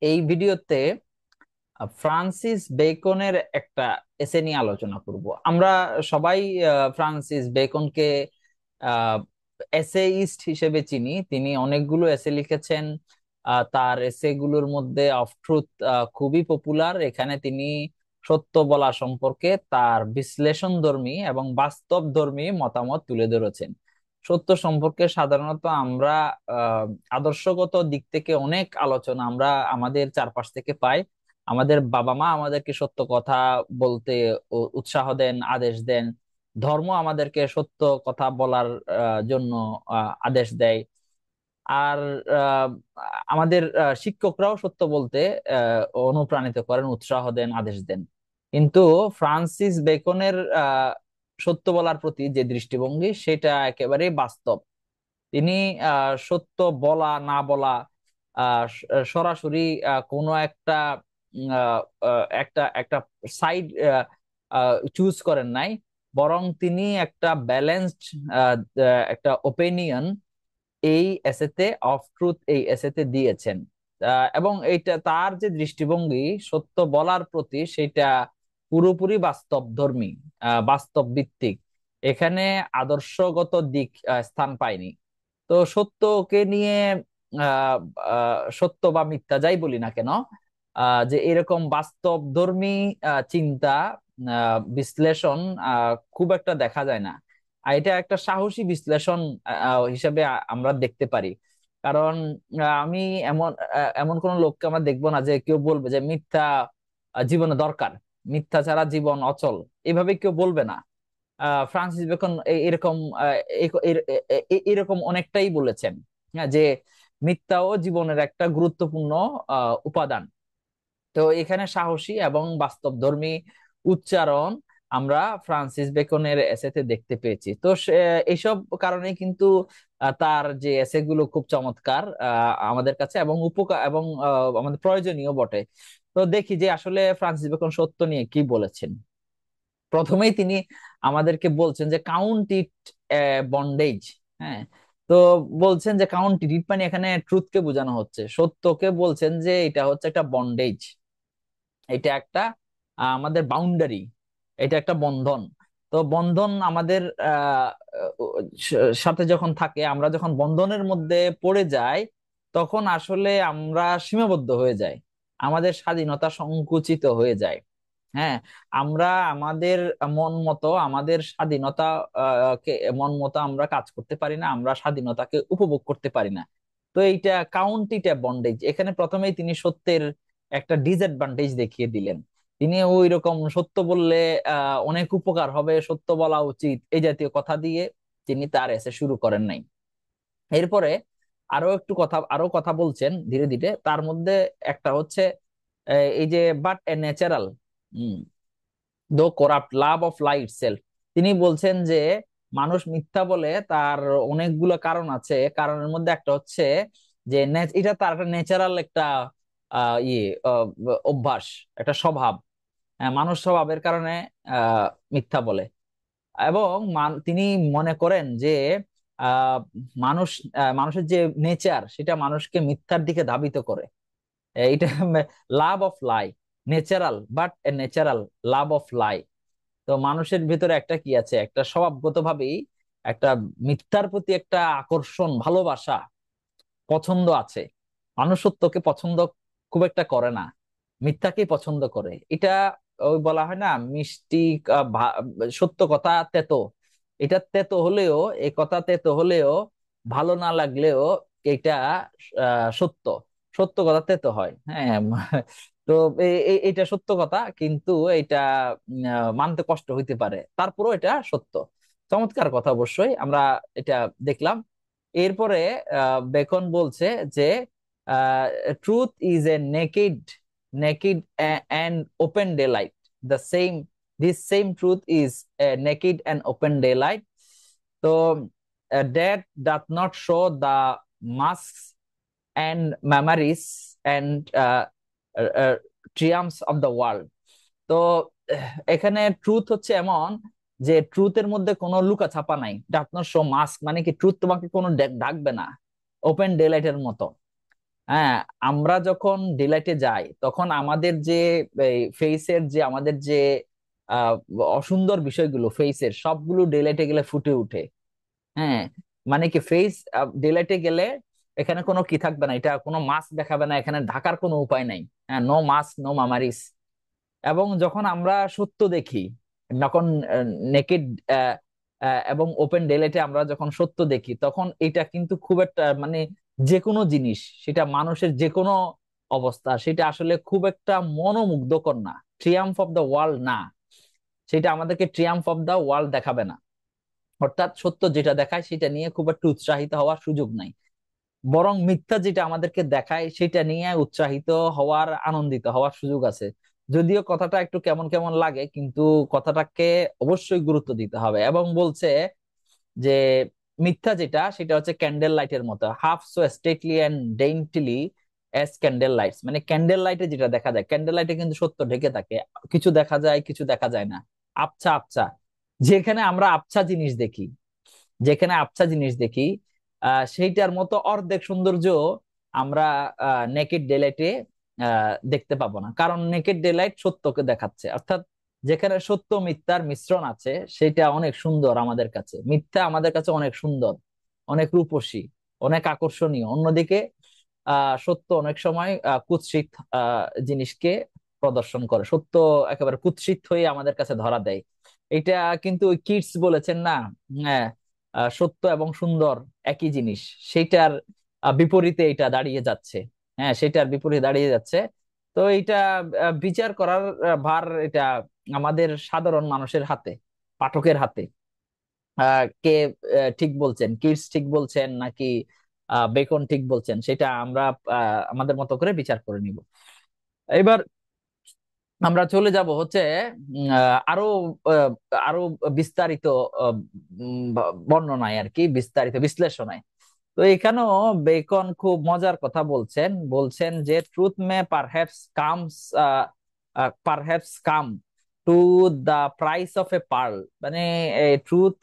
এই ভিডিওতে ফ্রান্সিস বেকনের একটা এসে নিয়ে আলোচনা করব। আমরা সবাই ফ্রান্সিস বেকনকে এসেইস্ট হিসেবে চিনি। তিনি অনেকগুলো এসে লিখেছেন। তার এসে গুলোর মধ্যে অফ ট্রুথ খুবই পপুলার। এখানে তিনি সত্য বলা সম্পর্কে তার বিশ্লেষণধর্মী এবং বাস্তবধর্মী মতামত তুলে ধরেছেন। সত্য সম্পর্কে সাধারণত আমরা আহ আদর্শগত দিক থেকে অনেক আলোচনা আমরা আমাদের চারপাশ থেকে পাই। আমাদের বাবা মা আমাদেরকে সত্য কথা বলতে উৎসাহ দেন, আদেশ দেন। ধর্ম আমাদেরকে সত্য কথা বলার জন্য আদেশ দেয়। আর আহ, আমাদের শিক্ষকরাও সত্য বলতে অনুপ্রাণিত করেন, উৎসাহ দেন, আদেশ দেন। কিন্তু ফ্রান্সিস বেকনের সত্য বলার প্রতি যে দৃষ্টিভঙ্গি সেটা একেবারেই বাস্তব। তিনি সত্য বলা না বলা সরাসরি কোনো একটা একটা একটা সাইড চুজ করেন নাই, বরং তিনি একটা ব্যালেন্সড একটা ওপিনিয়ন এই এসেতে অফ ট্রুথ এই এসেতে দিয়েছেন। এবং এইটা তার যে দৃষ্টিভঙ্গি সত্য বলার প্রতি সেটা পুরোপুরি বাস্তবধর্মী, বাস্তব ভিত্তিক। এখানে আদর্শগত দিক স্থান পায়নি। তো সত্যকে নিয়ে আহ সত্য বা মিথ্যা যাই বলি না কেন, যে এরকম বাস্তবধর্মী চিন্তা, বিশ্লেষণ খুব একটা দেখা যায় না। আর এটা একটা সাহসী বিশ্লেষণ হিসেবে আমরা দেখতে পারি। কারণ আমি এমন এমন কোন লোককে আমরা দেখবো না যে কেউ বলবে যে মিথ্যা জীবনে দরকার, মিথ্যা ছাড়া জীবন অচল, এভাবে কেউ বলবে না। ফ্রান্সিস বেকন এরকম এরকম অনেকটাই বলেছেন। হ্যাঁ, যে মিথ্যাও জীবনের একটা গুরুত্বপূর্ণ উপাদান। তো এখানে সাহসী এবং বাস্তবধর্মী উচ্চারণ আমরা ফ্রান্সিস বেকনের এসেতে দেখতে পেয়েছি। তো এইসব কারণে কিন্তু তার যে এসে গুলো খুব চমৎকার আমাদের কাছে, এবং উপকার এবং আমাদের প্রয়োজনীয় বটে। তো দেখি যে আসলে ফ্রান্সিস বেকন সত্য নিয়ে কি বলেছেন। প্রথমেই তিনি আমাদেরকে বলছেন যে কাউন্ট ইট বন্ডেজ। হ্যাঁ, তো বলছেন যে কাউন্ট ইট মানে এখানে ট্রুথকে বোঝানো হচ্ছে, সত্যকে বলছেন যে এটা হচ্ছে একটা বন্ডেজ। এটা একটা আমাদের বাউন্ডারি, এটা একটা বন্ধন। তো বন্ধন আমাদের সাথে যখন থাকে, আমরা যখন বন্ধনের মধ্যে পড়ে যাই, তখন আসলে আমরা সীমাবদ্ধ হয়ে যাই, আমাদের স্বাধীনতা সংকুচিত হয়ে যায়। হ্যাঁ, আমরা আমাদের মন মতো, আমাদের স্বাধীনতা কে মন মতো আমরা কাজ করতে পারি না, আমরা স্বাধীনতাকে উপভোগ করতে পারি না। তো এইটা কাউন্ট ইট এ বন্ডেজ। এখানে প্রথমেই তিনি সত্যের একটা ডিসঅ্যাডভান্টেজ দেখিয়ে দিলেন। তিনি ওই রকম সত্য বললে অনেক উপকার হবে, সত্য বলা উচিত, এই জাতীয় কথা দিয়ে তিনি তার এসে শুরু করেন নাই। এরপরে আরো কথা বলছেন ধীরে ধীরে। তার মধ্যে একটা হচ্ছে এই যে বাট এ ন্যাচারাল দো corrupt love of life self. তিনি বলছেন যে মানুষ মিথ্যা বলে তার অনেকগুলো কারণ আছে। কারণের মধ্যে একটা হচ্ছে যে এটা তার একটা ন্যাচারাল একটা ইয়ে আহ, অভ্যাস, একটা স্বভাব। মানুষ স্বভাবের কারণে আহ মিথ্যা বলে। এবং তিনি মনে করেন যে আহ মানুষ মানুষের যে নেচার সেটা মানুষকে মিথ্যার দিকে ধাবিত করে। এটা love of lie, natural but a natural love of lie. তো মানুষের ভিতরে একটা কি আছে, একটা স্বভাবগত ভাবেই একটা মিথ্যার প্রতি একটা আকর্ষণ, ভালোবাসা, পছন্দ আছে। মানুষ সত্যকে পছন্দ খুব একটা করে না, মিথ্যাকেই পছন্দ করে। এটা ওই বলা হয় না মিষ্টি সত্য কথা তেতো। এটা তেতো হলেও, এই কথা তেতো হলেও, ভালো না লাগলেও এটা সত্য। সত্য কথা তেতো হয়, হ্যাঁ। তো এটা সত্য কথা, কিন্তু এটা মানতে কষ্ট হইতে পারে, তারপরও এটা সত্য। চমৎকার কথা অবশ্যই, আমরা এটা দেখলাম। এরপরে বেকন বলছে যে truth is a naked and open daylight. The same this same truth is a naked and open daylight. তো that doth not show the mask and mummeries and triumphs of the world. তো এখানে truth হচ্ছে এমন যে ট্রুথের মধ্যে কোনো Luka ছাপা নাই। ডাকনোর শো মাস্ক মানে কি, ট্রুথ তোমাকে কোনো ডাকবে না, ওপেন ডে লাইটের মতো। হ্যাঁ, আমরা যখন ডিলাইটে যাই তখন আমাদের যে ফেসের যে আমাদের যে আহ, অসুন্দর বিষয়গুলো ফেসের সবগুলো ডিলাইটে গেলে ফুটে উঠে। হ্যাঁ, মানে কি ফেস ডিলাইটে গেলে এখানে কোনো কি থাকবে না, এটা কোনো মাস্ক দেখাবে না, এখানে ঢাকার কোনো উপায় নাই। হ্যাঁ, নো মাস্ক নো মামারিস। এবং যখন আমরা সত্য দেখি, যখন নেকেড এবং ওপেন ডেলেটে আমরা যখন সত্য দেখি, তখন এটা কিন্তু খুব একটা মানে যে কোনো জিনিস, সেটা মানুষের যে কোনো অবস্থা, সেটা আসলে খুব একটা মনোমুগ্ধকর না। ট্রিয়াম্ফ অফ দ্য ওয়ার্ল্ড না, সেটা আমাদেরকে ট্রিয়াম্ফ অফ দ্য ওয়ার্ল্ড দেখাবে না। অর্থাৎ সত্য যেটা দেখায় সেটা নিয়ে খুব একটু উৎসাহিত হওয়ার সুযোগ নাই, বরং মিথ্যা যেটা আমাদেরকে দেখায় সেটা নিয়ে উৎসাহিত হওয়ার, আনন্দিত হওয়ার সুযোগ আছে। যদিও কথাটা একটু কেমন কেমন লাগে, কিন্তু কথাটাকে অবশ্যই গুরুত্ব দিতে হবে। এবং বলছে যে মিথ্যা যেটা সেটা হচ্ছে ক্যান্ডেল লাইটের মতো, half so stately and daintily as candle lights. মানে ক্যান্ডেল লাইটে যেটা দেখা যায়, ক্যান্ডেল লাইটে কিন্তু সত্য ঢেকে থাকে, কিছু দেখা যায় কিছু দেখা যায় না, আবছা আবছা। যেখানে আমরা আবছা জিনিস দেখি, যেখানে আবছা জিনিস দেখি সেইটার মতো অর্ধেক সৌন্দর্য আমরা নেকেড ডেলাইটে দেখতে পাবো না। কারণ নেকেড ডেলাইট সত্যকে দেখাচ্ছে, অর্থাৎ যেখানে সত্য মিথ্যার মিশ্রণ আছে সেটা অনেক সুন্দর আমাদের কাছে, মিথ্যা আমাদের কাছে অনেক সুন্দর, অনেক রূপসী, অনেক আকর্ষণীয়। অন্যদিকে সত্য অনেক সময় কুৎসিত জিনিসকে প্রদর্শন করে, সত্য একেবারে কুৎসিত হয়ে আমাদের কাছে ধরা দেয়। এটা কিন্তু ওই কিডস বলেছেন না, হ্যাঁ, সত্য এবং সুন্দর একই জিনিস, সেইটার বিপরীতে এটা দাঁড়িয়ে যাচ্ছে। হ্যাঁ, সেটার বিপরীতে দাঁড়িয়ে যাচ্ছে। তো এটা বিচার করার ভার এটা আমাদের সাধারণ মানুষের হাতে, পাঠকের হাতে। কে ঠিক বলছেন, কিডস ঠিক বলছেন নাকি বেকন ঠিক বলছেন, সেটা আমরা আমাদের মতো করে বিচার করে নিব। এবার আমরা চলে যাব হচ্ছে আরো আহ, আরো বিস্তারিত বর্ণনায় আর কি, বিস্তারিত বিশ্লেষণায়। তো এখানেও বেকন খুব মজার কথা বলছেন, বলছেন যে truth may perhaps come to the price of a pearl. মানে ট্রুথ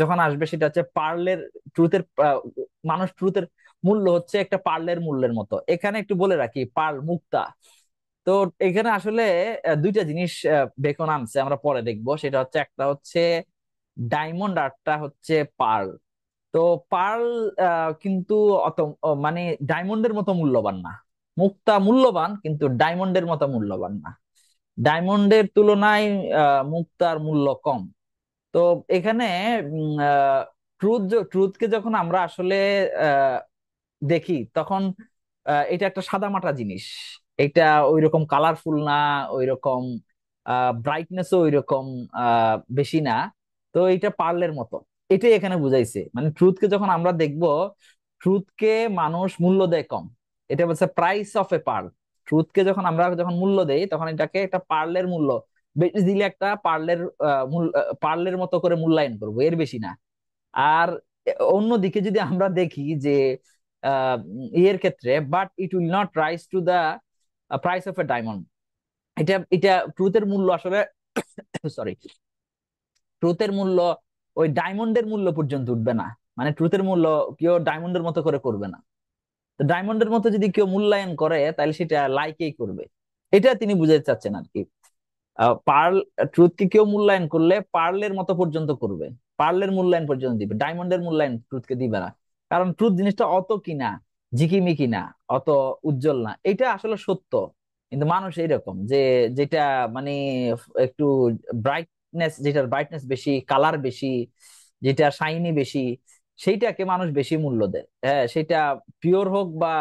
যখন আসবে সেটা হচ্ছে পার্লের, ট্রুথের মানুষ ট্রুথের মূল্য হচ্ছে একটা পার্লের মূল্যের মতো। এখানে একটু বলে রাখি, পার্ল মুক্তা। তো এখানে আসলে দুইটা জিনিস বেকন আনছে, আমরা পরে দেখবো। সেটা হচ্ছে একটা হচ্ছে ডায়মন্ড, আরটা হচ্ছে পার্ল। তো পার্ল কিন্তু অত মানে ডায়মন্ডের মতো মূল্যবান না। মুক্তা মূল্যবান কিন্তু ডায়মন্ডের মতো মূল্যবান না। ডায়মন্ডের তুলনায় মুক্তার মূল্য কম। তো এখানে ট্রুথকে যখন আমরা আসলে আহ, দেখি, তখন এটা একটা সাদামাটা জিনিস। এটা ওইরকম কালারফুল না, ওইরকম ব্রাইটনেসও ওইরকম বেশি না। তো এটা পার্লের মতো, এটাই এখানে বুঝাইছে। মানে ট্রুথকে যখন আমরা দেখব, ট্রুথকে মানুষ মূল্য দেয় কম। এটা বলছে প্রাইস অফ এ পার্ল। ট্রুথকে যখন আমরা যখন মূল্য দেই, তখন এটাকে একটা পার্লের মূল্য বেশি দিলে একটা পার্লের পার্লের মতো করে মূল্যায়ন করবো, এর বেশি না। আর অন্যদিকে যদি আমরা দেখি যে ইয়ের ক্ষেত্রে, but it will not rise to the price of a diamond. এটা এটা ট্রুথের মূল্য আসলে সরি, ট্রুথের মূল্য ওই ডায়মন্ডের মূল্য পর্যন্ত উঠবে না। মানে ট্রুথের মূল্য কেউ ডায়মন্ডের মতো করে করবে না। তো ডায়মন্ডের মতো যদি কেউ মূল্যায়ন করে তাহলে সেটা লাইকেই করবে। এটা তিনি বুঝাতে চাচ্ছেন আর কি। পার্ল, ট্রুথকে কেউ মূল্যায়ন করলে পার্লের মতো পর্যন্ত করবে, পার্লের মূল্যায়ন পর্যন্ত দিবে, ডায়মন্ডের মূল্যায়ন ট্রুথকে দিবে না। কারণ ট্রুথ জিনিসটা অত কিনা, ঝিকিমিকি না, অত উজ্জ্বল না। এটা আসলে সত্য। কিন্তু মানুষ এইরকম যে, যেটা মানে একটু ব্রাইটনেস, যেটার ব্রাইটনেস বেশি, কালার বেশি, যেটা শাইনি বেশি, সেইটাকে মানুষ বেশি মূল্য দেয়। হ্যাঁ, সেটা পিওর হোক বা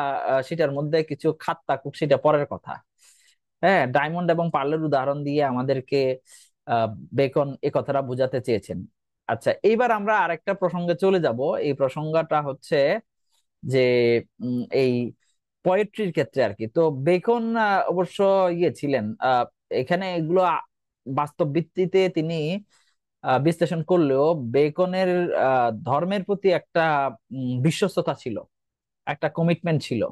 সেটার মধ্যে কিছু খাত থাকুক, সেটা পরের কথা। হ্যাঁ, ডায়মন্ড এবং পার্লের উদাহরণ দিয়ে আমাদেরকে আহ বেকন এ কথাটা বোঝাতে চেয়েছেন। আচ্ছা, এইবার আমরা আরেকটা প্রসঙ্গে চলে যাব। এই প্রসঙ্গটা হচ্ছে যে এই পোয়েট্রির ক্ষেত্রে আর কি। তো বেকন অবশ্য ইয়ে ছিলেন, এখানে এগুলো বাস্তব ভিত্তিতে তিনি বিশ্লেষণ করলেও বেকনের ধর্মের প্রতি একটা বিশ্বস্ততা ছিল, একটা কমিটমেন্ট ছিল।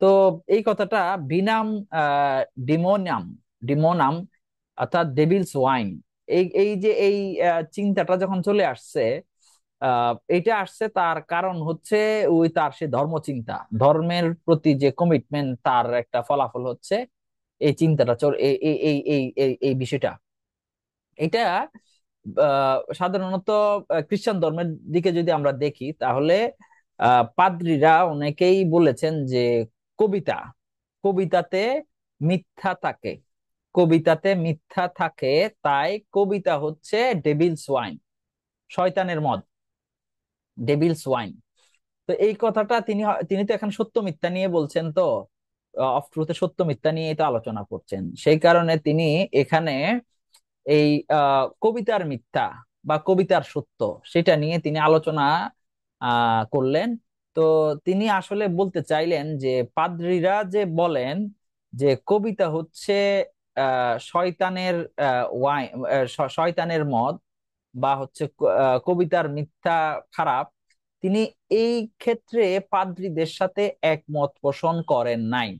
তো এই কথাটা বিনাম আহ ডিমোনাম, ডিমোনাম অর্থাৎ ডেভিলস ওয়াইন, এই এই যে এই চিন্তাটা যখন চলে আসছে, এটা আসছে তার কারণ হচ্ছে ওই তার সে ধর্মচিন্তা, ধর্মের প্রতি যে কমিটমেন্ট, তার একটা ফলাফল হচ্ছে এই চিন্তাটা, এই এই এই এই এই এই বিষয়টা। এটা সাধারণত খ্রিস্টান ধর্মের দিকে যদি আমরা দেখি, তাহলে পাদ্রীরা অনেকেই বলেছেন যে কবিতা, কবিতাতে মিথ্যা থাকে, কবিতাতে মিথ্যা থাকে, তাই কবিতা হচ্ছে ডেভিলস ওয়াইন, শয়তানের মদ, ডেভিলস ওয়াইন। তো এই কথাটা তিনি তো এখন সত্য মিথ্যা নিয়ে বলছেন, তো অফ ট্রুথে সত্য মিথ্যা নিয়ে তো আলোচনা করছেন, সেই কারণে তিনি এখানে এই কবিতার মিথ্যা বা কবিতার সত্য, সেটা নিয়ে তিনি আলোচনা করলেন। তো তিনি আসলে বলতে চাইলেন যে পাদ্রীরা যে বলেন যে কবিতা হচ্ছে শয়তানের ওয়াইন, শয়তানের মদ, বা হচ্ছে কবিতার মিথ্যা খারাপ, তিনি এই ক্ষেত্রে পাদ্রীদের সাথে একমত পোষণ করেন নাই।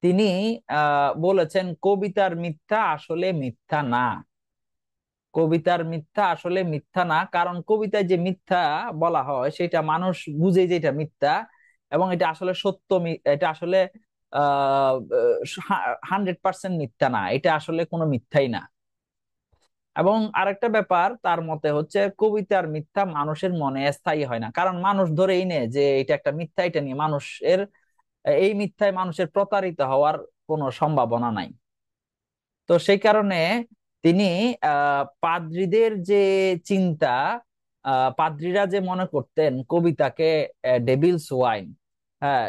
তিনি বলেছেন কবিতার মিথ্যা আসলে মিথ্যা না, কবিতার মিথ্যা আসলে মিথ্যা না, কারণ কবিতায় যে মিথ্যা বলা হয় সেটা মানুষ বুঝে যে এটা মিথ্যা, এবং এটা আসলে সত্য, এটা আসলে 100% মিথ্যা না, এটা আসলে কোনো মিথ্যাই না। এবং আরেকটা ব্যাপার তার মতে হচ্ছে কবিতার মিথ্যা মানুষের মনে স্থায়ী হয় না, কারণ মানুষ ধরেই নেয় যে এটা একটা মিথ্যা, এটা নিয়ে মানুষের, এই মিথ্যায় মানুষের প্রতারিত হওয়ার কোনো সম্ভাবনা নাই। তো সেই কারণে তিনি পাদ্রীদের যে চিন্তা, পাদ্রীরা যে মনে করতেন কবিতাকে ডেভিলস ওয়াইন, হ্যাঁ,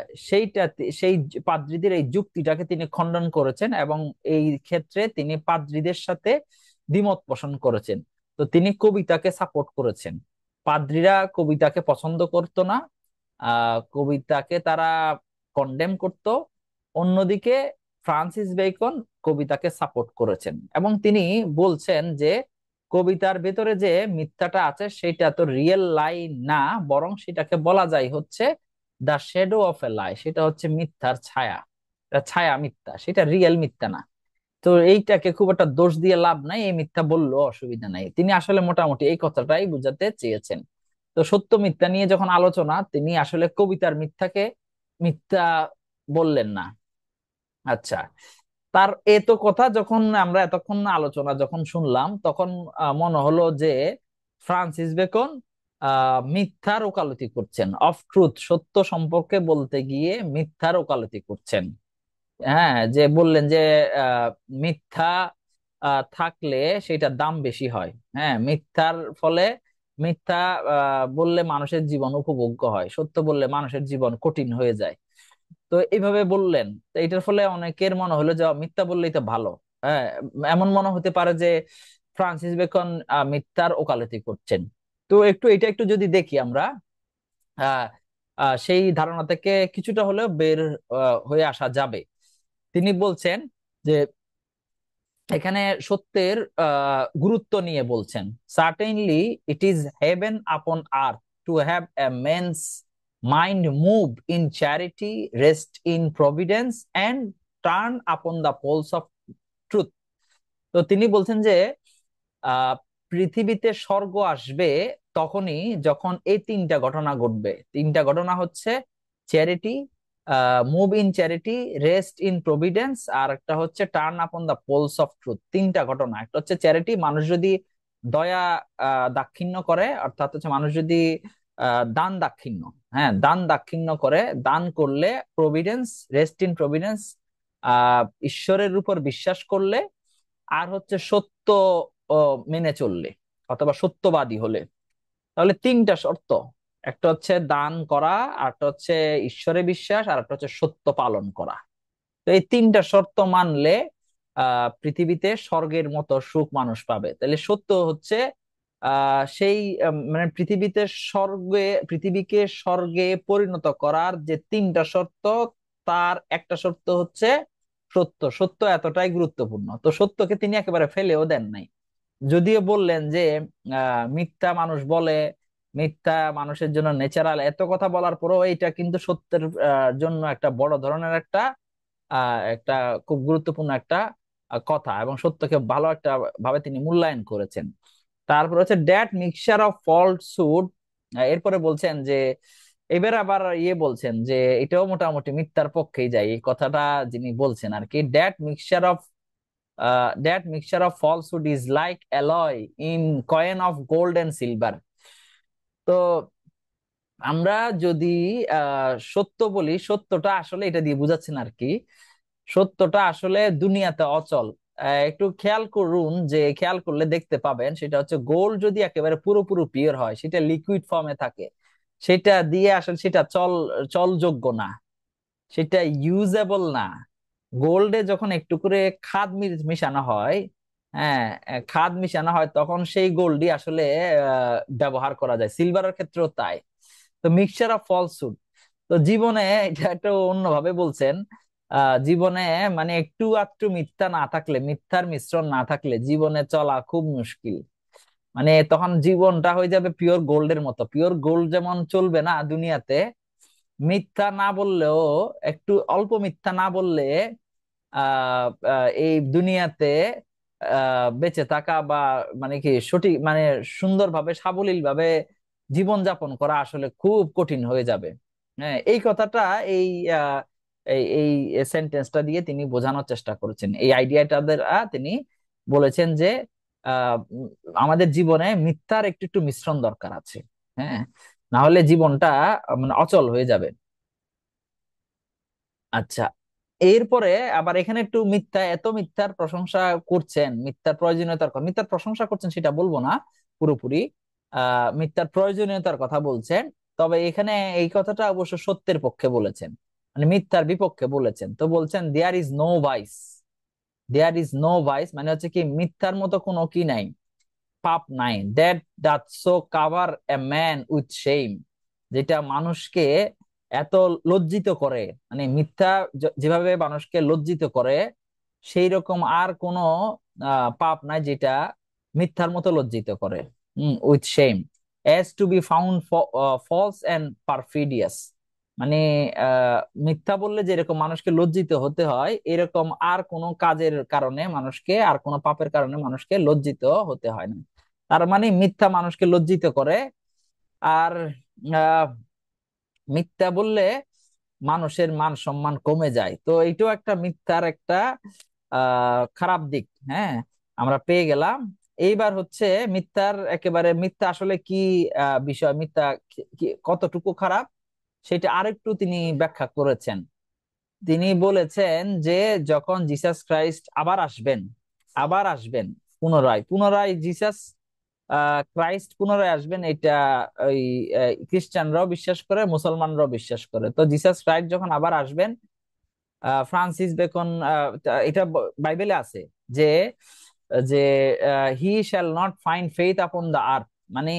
সেই পাদ্রীদের এই যুক্তিটাকে তিনি খণ্ডন করেছেন, এবং এই ক্ষেত্রে তিনি পাদ্রীদের সাথে দ্বিমত পোষণ করেছেন। তো তিনি কবিতাকে সাপোর্ট করেছেন। পাদ্রীরা কবিতাকে পছন্দ করতো না, কবিতাকে তারা কন্ডেম করত। অন্যদিকে ফ্রান্সিস বেকন কবিতাকে সাপোর্ট করেছেন, এবং তিনি বলছেন যে কবিতার ভেতরে যে মিথ্যাটা আছে সেটা তো রিয়েল লাই না, বরং সেটাকে বলা যায় হচ্ছে দ্য শ্যাডো অফ এ লাই, সেটা হচ্ছে মিথ্যার ছায়া, এটা ছায়া মিথ্যা, সেটা রিয়েল মিথ্যা না। তো এইটাকে খুব একটা দোষ দিয়ে লাভ নাই, এই মিথ্যা বললেও অসুবিধা নাই। তিনি আসলে মোটামুটি এই কথাটাই বুঝাতে চেয়েছেন। তো সত্য মিথ্যা নিয়ে যখন আলোচনা, তিনি আসলে কবিতার মিথ্যাকে মিথ্যা বললেন না। আচ্ছা, তার এত কথা যখন আমরা এতক্ষণ আলোচনা যখন শুনলাম, তখন মনে হলো যে ফ্রান্সিস বেকন মিথ্যার ওকালতি করছেন, অফ ট্রুথ, সত্য সম্পর্কে বলতে গিয়ে মিথ্যার ওকালতি করছেন। হ্যাঁ, যে বললেন যে আহ, মিথ্যা থাকলে সেটার দাম বেশি হয়। হ্যাঁ, মিথ্যার ফলে, মিথ্যা বললে মানুষের জীবন উপভোগ্য হয়, সত্য বললে মানুষের জীবন কঠিন হয়ে যায়। তো এইভাবে বললেন, তো এটার ফলে অনেকের মনে হলো যে মিথ্যা বললেই তো ভালো। হ্যাঁ, এমন মনে হতে পারে যে ফ্রান্সিস বেকন মিথ্যার ওকালতি করছেন। তো এটা একটু যদি দেখি আমরা, আহ সেই ধারণা থেকে কিছুটা হলেও বের হয়ে আসা যাবে। তিনি বলছেন যে এখানে সত্যের গুরুত্ব নিয়ে বলছেন, certainly it is heaven upon earth to have a man's mind move in charity, rest in providence and turn upon the poles of truth. তো তিনি বলছেন যে আহ পৃথিবীতে স্বর্গ আসবে তখনই যখন এই তিনটা ঘটনা ঘটবে। তিনটা ঘটনা হচ্ছে charity, move in charity, rest in providence, আর একটা হচ্ছে টার্ন আপন দা পোলস অফ ট্রুথ। তিনটা ঘটনা, একটা হচ্ছে চ্যারিটি, মানুষ যদি দয়া দাক্ষিণ্য করে, অর্থাৎ হচ্ছে মানুষ যদি দান দাক্ষিণ্য, হ্যাঁ, দান দাক্ষিণ্য করে, দান করলে, প্রভিডেন্স, রেস্ট ইন প্রভিডেন্স, ঈশ্বরের উপর বিশ্বাস করলে, আর হচ্ছে সত্য মেনে চললে, অথবা সত্যবাদী হলে। তাহলে তিনটা শর্ত, একটা হচ্ছে দান করা, আর একটা হচ্ছে ঈশ্বরে বিশ্বাস, আর একটা হচ্ছে সত্য পালন করা। তো এই তিনটা শর্ত মানলে পৃথিবীতে স্বর্গের মতো সুখ মানুষ পাবে। তাহলে সত্য হচ্ছে সেই মানে পৃথিবীকে স্বর্গে পরিণত করার যে তিনটা শর্ত, তার একটা শর্ত হচ্ছে সত্য। সত্য এতটাই গুরুত্বপূর্ণ, তো সত্যকে তিনি একেবারে ফেলেও দেন নাই। যদিও বললেন যে মিথ্যা মানুষ বলে, মিথ্যা মানুষের জন্য ন্যাচারাল, এত কথা বলার পরেও এটা কিন্তু সত্যের জন্য একটা বড় ধরনের একটা খুব গুরুত্বপূর্ণ একটা কথা, এবং সত্যকে ভালো একটা ভাবে তিনি মূল্যায়ন করেছেন। তারপর হচ্ছে দ্যাট মিক্সচার অফ ফলসহুড। এরপরে বলছেন যে, এবার আবার বলছেন যে এটাও মোটামুটি মিথ্যার পক্ষেই যায় এই কথাটা, যিনি বলছেন আর কি, that mixture of falsehood is like alloy in coin of gold and silver. তো আমরা যদি সত্য বলি, সত্যটা আসলে এটা দিয়ে বুঝাচ্ছেন আর কি, সত্যটা আসলে দুনিয়াতে অচল। একটু খেয়াল করুন, যে খেয়াল করলে দেখতে পাবেন, সেটা হচ্ছে গোল্ড যদি একেবারে পুরোপুরি পিওর হয়, সেটা লিকুইড ফর্মে থাকে, সেটা দিয়ে আসলে সেটা চলযোগ্য না, সেটা ইউজেবল না। গোল্ডে যখন একটু করে খাদ মিশানো হয়, হ্যাঁ, খাদ মিশানো হয়, তখন সেই গোল্ডই আসলে ব্যবহার করা যায়। সিলভারের ক্ষেত্রেও তাই। তো মিক্সচার অফ ফলসহুড, তো জীবনে এটা একটু অন্যভাবে বলছেন, জীবনে মানে একটু আধটু মিথ্যা না থাকলে, মিথ্যার মিশ্রণ না থাকলে জীবনে চলা খুব মুশকিল। মানে তখন জীবনটা হয়ে যাবে পিওর গোল্ডের মতো। পিওর গোল্ড যেমন চলবে না দুনিয়াতে, মিথ্যা না বললেও, একটু অল্প মিথ্যা না বললে এই দুনিয়াতে বেঁচে থাকা বা মানে কি সঠিক মানে সুন্দরভাবে সাবলীল ভাবে জীবন যাপন করা আসলে খুব কঠিন হয়ে যাবে। হ্যাঁ, এই কথাটা এই আহ, এই এই সেন্টেন্সটা দিয়ে তিনি বোঝানোর চেষ্টা করেছেন, এই আইডিয়াটা তিনি বলেছেন যে উম, আমাদের জীবনে মিথ্যার একটু একটু মিশ্রণ দরকার আছে। হ্যাঁ, না হলে জীবনটা মানে অচল হয়ে যাবে। আচ্ছা, এরপরে আবার এখানে একটু মিথ্যা, এত মিথ্যার প্রশংসা করছেন, মিথ্যার প্রয়োজনীয়তার কথা, মিথ্যার প্রশংসা করছেন সেটা বলবো না পুরোপুরি, মিথ্যার প্রয়োজনীয়তার কথা বলছেন। তবে এখানে এই কথাটা অবশ্য সত্যের পক্ষে বলেছেন, মানে মিথ্যার বিপক্ষে বলেছেন। তো বলছেন there is no vice, there is no vice মানে হচ্ছে কি, মিথ্যার মতো কোনো কি নাই, পাপ নাই, that does so cover a man with shame, যেটা মানুষকে এত লজ্জিত করে। মানে মিথ্যা যেভাবে মানুষকে লজ্জিত করে, সেই রকম আর কোনো পাপ নাই যেটা মিথ্যার মতো লজ্জিত করে, with shame, as to be found false and perfidious. মানে আহ মিথ্যা বললে যেরকম মানুষকে লজ্জিত হতে হয়, এরকম আর কোনো কাজের কারণে মানুষকে, আর কোনো পাপের কারণে মানুষকে লজ্জিত হতে হয় না। তার মানে মিথ্যা মানুষকে লজ্জিত করে। আর আহ মিথ্যা বললে মানুষের মান সম্মান কমে যায়। তো এইটাও একটা মিথ্যার একটা খারাপ দিক। হ্যাঁ, আমরা পেয়ে গেলাম। এইবার হচ্ছে মিথ্যার একেবারে, মিথ্যা আসলে কি বিষয়, মিথ্যা কতটুকু খারাপ, সেটা আরেকটু তিনি ব্যাখ্যা করেছেন। তিনি বলেছেন যে যখন জিসাস ক্রাইস্ট আবার আসবেন, আবার আসবেন, পুনরায় পুনরায় জিসাস ক্রাইস্ট পুনরায় আসবেন, এটা ওই খ্রিস্টানরাও বিশ্বাস করে, মুসলমানরাও বিশ্বাস করে। তো জিসাস ক্রাইস্ট যখন আবার আসবেন, ফ্রান্সিস বেকন এটা বাইবেলে আছে যে, যে he shall not find faith upon the earth, মানে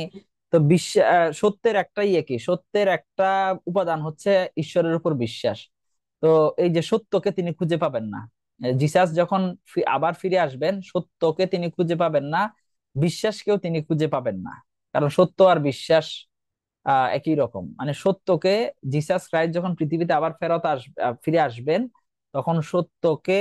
তো সত্যের একটা কি, সত্যের একটা উপাদান হচ্ছে ঈশ্বরের উপর বিশ্বাস। তো এই যে সত্যকে তিনি খুঁজে পাবেন না, জিসাস যখন আবার ফিরে আসবেন, সত্যকে তিনি খুঁজে পাবেন না, বিশ্বাসকেও তিনি খুঁজে পাবেন না। কারণ সত্য আর বিশ্বাস একই রকম। মানে সত্যকে, জিসাস ক্রাইস্ট যখন পৃথিবীতে আবার ফিরে আসবেন, তখন সত্যকে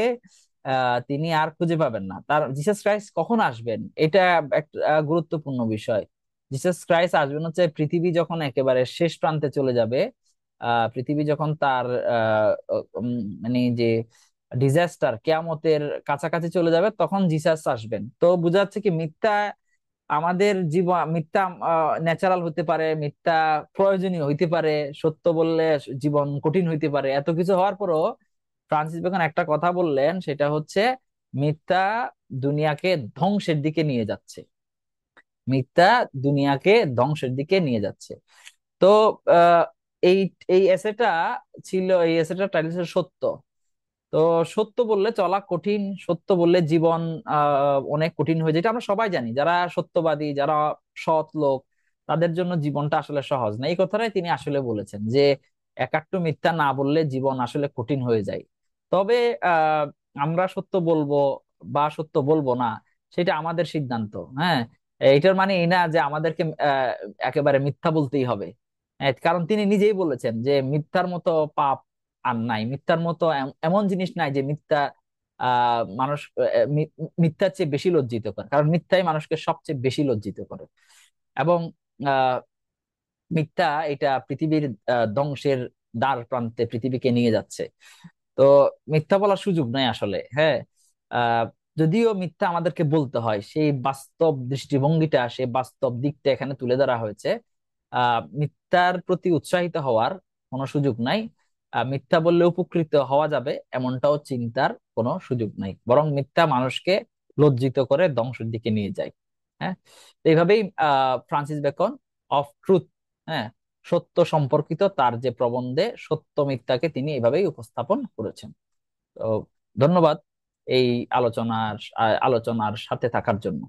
তিনি আর খুঁজে পাবেন না। তার জিসাস ক্রাইস্ট কখন আসবেন এটা একটা গুরুত্বপূর্ণ বিষয়। জিসাস ক্রাইস্ট আসবেন হচ্ছে পৃথিবী যখন একেবারে শেষ প্রান্তে চলে যাবে, পৃথিবী যখন তার মানে যে ডিজাস্টার কেয়ামতের কাছাকাছি চলে যাবে, তখন জিসাস আসবেন। তো বোঝা যাচ্ছে কি, মিথ্যা আমাদের জীবন, মিথ্যা ন্যাচারাল হতে পারে, মিথ্যা প্রয়োজনীয় হইতে পারে, সত্য বললে জীবন কঠিন হইতে পারে, এত কিছু হওয়ার পরও ফ্রান্সিস বেকন একটা কথা বললেন, সেটা হচ্ছে মিথ্যা দুনিয়াকে ধ্বংসের দিকে নিয়ে যাচ্ছে, মিথ্যা দুনিয়াকে ধ্বংসের দিকে নিয়ে যাচ্ছে। তো আহ, এই এই এসেটা ছিল, এই এসেটা টাইটেল ছিল সত্য। তো সত্য বললে চলা কঠিন, সত্য বললে জীবন অনেক কঠিন হয়ে যায়, এটা আমরা সবাই জানি। যারা সত্যবাদী, যারা সৎ লোক, তাদের জন্য জীবনটা আসলে সহজ না। এই কথাটাই তিনি আসলে বলেছেন যে একাট্টু মিথ্যা না বললে জীবন আসলে কঠিন হয়ে যায়। তবে আহ আমরা সত্য বলবো বা সত্য বলবো না, সেটা আমাদের সিদ্ধান্ত। হ্যাঁ, এটার মানে এই না যে আমাদেরকে একেবারে মিথ্যা বলতেই হবে। কারণ তিনি নিজেই বলেছেন যে মিথ্যার মতো পাপ আর নাই, মিথ্যার মতো এমন জিনিস নাই যে মিথ্যা মানুষ মিথ্যার চেয়ে বেশি লজ্জিত করে, কারণ মিথ্যাই মানুষকে সবচেয়ে বেশি লজ্জিত করে। এবং আহ মিথ্যা এটা পৃথিবীর ধ্বংসের দ্বার প্রান্তে পৃথিবীকে নিয়ে যাচ্ছে। তো মিথ্যা বলার সুযোগ নাই আসলে। হ্যাঁ, আহ যদিও মিথ্যা আমাদেরকে বলতে হয়, সেই বাস্তব দৃষ্টিভঙ্গিটা, সেই বাস্তব দিকটা এখানে তুলে ধরা হয়েছে। মিথ্যার প্রতি উৎসাহিত হওয়ার কোনো সুযোগ নাই। মিথ্যা বললে উপকৃত হওয়া যাবে এমনটাও চিন্তার কোনো সুযোগ নাই, বরং মিথ্যা মানুষকে লজ্জিত করে ধ্বংসের দিকে নিয়ে যায়। হ্যাঁ, তো এইভাবেই ফ্রান্সিস বেকন অফ ট্রুথ, হ্যাঁ, সত্য সম্পর্কিত তার যে প্রবন্ধে সত্য মিথ্যাকে তিনি এভাবেই উপস্থাপন করেছেন। তো ধন্যবাদ এই আলোচনার আলোচনার সাথে থাকার জন্য।